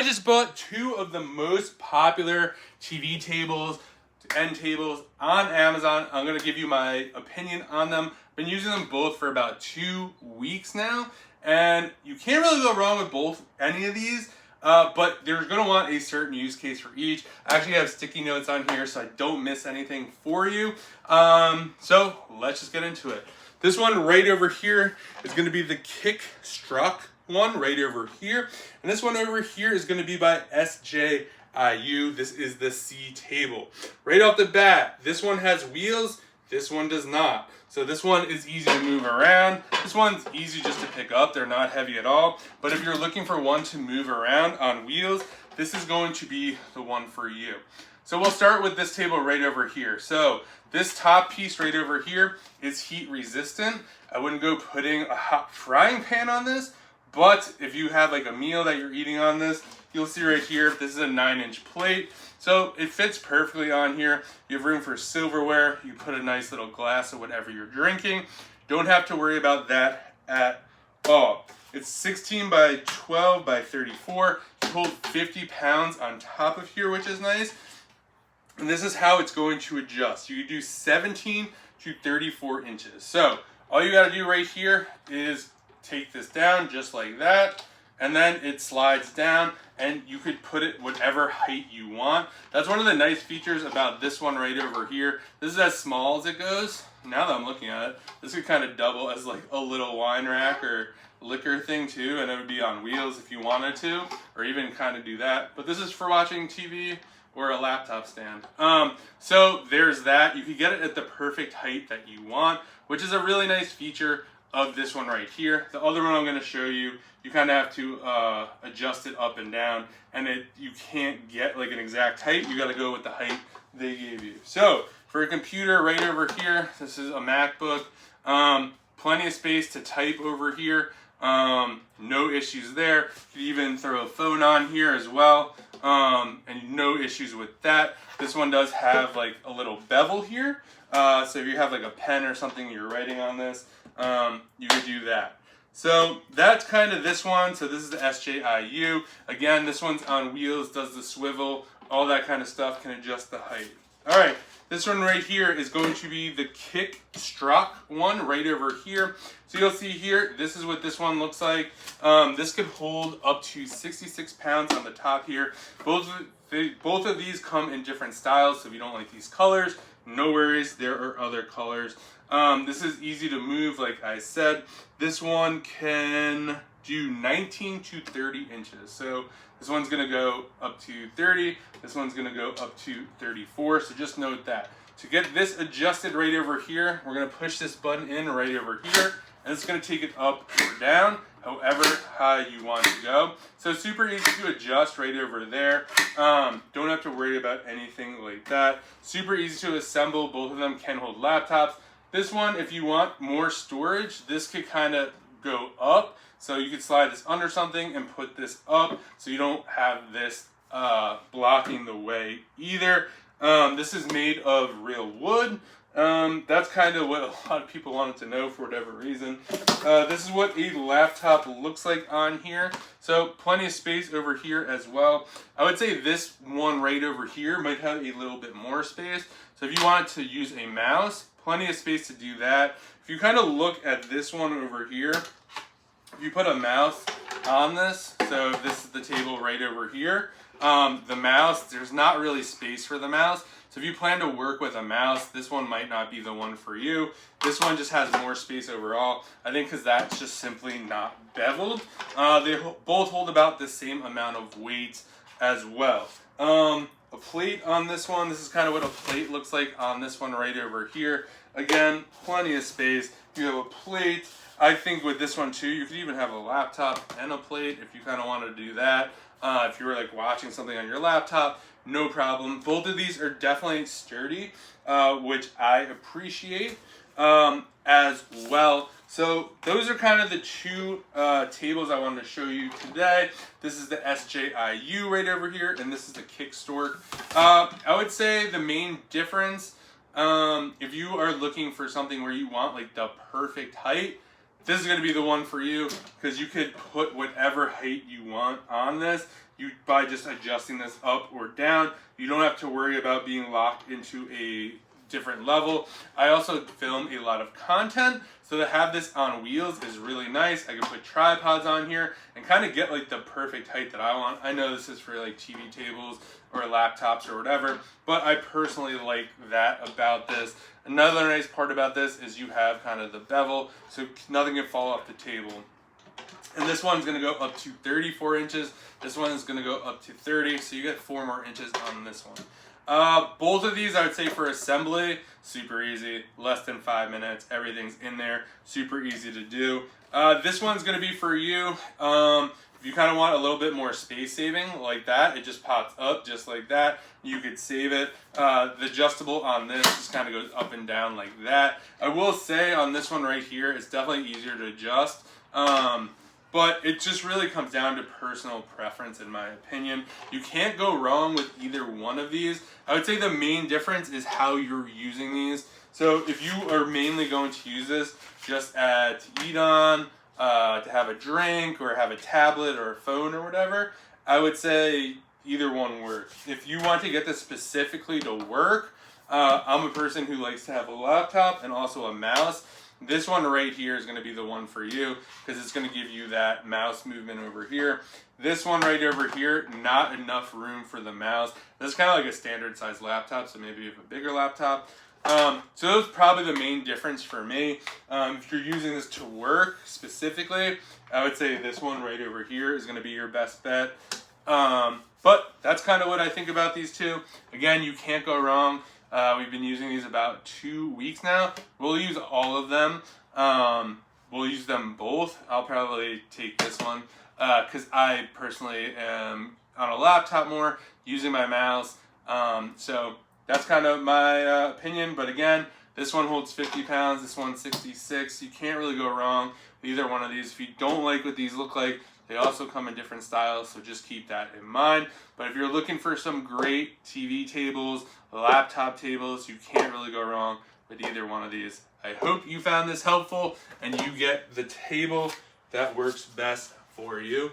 I just bought two of the most popular TV tables, end tables on Amazon. I'm going to give you my opinion on them. I've been using them both for about 2 weeks now, and you can't really go wrong with any of these. But you're going to want a certain use case for each. I actually have sticky notes on here so I don't miss anything for you. So let's just get into it. This one right over here is going to be the Kickstruck one right over here. And this one over here is going to be by SJIU. This is the C table. Right off the bat, this one has wheels. This one does not. So this one is easy to move around. This one's easy just to pick up. They're not heavy at all. But if you're looking for one to move around on wheels, this is going to be the one for you. So we'll start with this table right over here. So this top piece right over here is heat resistant. I wouldn't go putting a hot frying pan on this, but if you have like a meal that you're eating on this, you'll see right here, this is a 9-inch plate. So it fits perfectly on here. You have room for silverware. You put a nice little glass of whatever you're drinking. Don't have to worry about that at all. It's 16 by 12 by 34. You hold 50 pounds on top of here, which is nice. And this is how it's going to adjust. You can do 17 to 34 inches. So all you got to do right here is take this down just like that, and then it slides down, and you could put it whatever height you want. That's one of the nice features about this one right over here. This is as small as it goes. Now that I'm looking at it, this could kind of double as like a little wine rack or liquor thing too, and it would be on wheels if you wanted to, or even kind of do that. But this is for watching TV or a laptop stand. So there's that. You could get it at the perfect height that you want, which is a really nice feature of this one right here. The other one I'm going to show you, you kind of have to adjust it up and down, and you can't get like an exact height. You got to go with the height they gave you. So for a computer right over here, this is a MacBook. Plenty of space to type over here. No issues there. You could even throw a phone on here as well, and no issues with that. This one does have like a little bevel here, so if you have like a pen or something you're writing on this, you could do that. So that's kind of this one. So this is the SJIU. Again, this one's on wheels, does the swivel, all that kind of stuff, can adjust the height. All right, this one right here is going to be the Kickstruck one right over here. So you'll see here, this is what this one looks like. This could hold up to 66 pounds on the top here. Both of these come in different styles, so if you don't like these colors, no worries, there are other colors. This is easy to move, like I said. This one can do 19 to 30 inches. So this one's gonna go up to 30. This one's gonna go up to 34. So just note that. To get this adjusted right over here, we're gonna push this button in right over here, and it's gonna take it up or down, however high you want to go. So super easy to adjust right over there. Don't have to worry about anything like that. Super easy to assemble. Both of them can hold laptops. This one, if you want more storage, this could kind of go up. So you could slide this under something and put this up, so you don't have this blocking the way either. This is made of real wood. That's kind of what a lot of people wanted to know for whatever reason. This is what a laptop looks like on here. So plenty of space over here as well. I would say this one right over here might have a little bit more space. So if you wanted to use a mouse, plenty of space to do that. If you kind of look at this one over here, if you put a mouse on this, so this is the table right over here, the mouse, there's not really space for the mouse. So if you plan to work with a mouse, this one might not be the one for you. This one just has more space overall, I think, because that's just simply not beveled. They both hold about the same amount of weight as well. A plate on this one, this is kind of what a plate looks like on this one right over here. Again, plenty of space. You have a plate. I think with this one too, you could even have a laptop and a plate if you kind of want to do that. If you were like watching something on your laptop, no problem. Both of these are definitely sturdy, which I appreciate as well. So those are kind of the two tables I wanted to show you today. This is the SJIU right over here, and this is the Kickstruck. I would say the main difference, if you are looking for something where you want like the perfect height, this is going to be the one for you because you could put whatever height you want on this. By just adjusting this up or down, you don't have to worry about being locked into a different level. I also film a lot of content, so to have this on wheels is really nice. I can put tripods on here and kind of get like the perfect height that I want. I know this is for like TV tables or laptops or whatever, but I personally like that about this. Another nice part about this is you have kind of the bevel, so nothing can fall off the table. And this one's going to go up to 34 inches. This one is going to go up to 30, so you get 4 more inches on this one. Both of these, I would say for assembly, super easy, less than 5 minutes. Everything's in there, super easy to do. This one's going to be for you. If you kind of want a little bit more space saving like that, it just pops up just like that. You could save it. The adjustable on this just kind of goes up and down like that. I will say on this one right here, it's definitely easier to adjust. But it just really comes down to personal preference, in my opinion. You can't go wrong with either one of these. I would say the main difference is how you're using these. So if you are mainly going to use this just to eat on, to have a drink, or have a tablet or a phone or whatever, I would say either one works. If you want to get this specifically to work, I'm a person who likes to have a laptop and also a mouse. This one right here is going to be the one for you because it's going to give you that mouse movement over here. This one right over here, not enough room for the mouse. This is kind of like a standard size laptop, so maybe you have a bigger laptop. So that's probably the main difference for me. If you're using this to work specifically, I would say this one right over here is going to be your best bet. But that's kind of what I think about these two. Again, you can't go wrong. We've been using these about 2 weeks now. We'll use all of them. We'll use them both. I'll probably take this one because I personally am on a laptop more, using my mouse. So that's kind of my opinion. But again, this one holds 50 pounds. This one's 66. You can't really go wrong with either one of these. If you don't like what these look like, they also come in different styles, so just keep that in mind. But if you're looking for some great TV tables, laptop tables, you can't really go wrong with either one of these. I hope you found this helpful and you get the table that works best for you.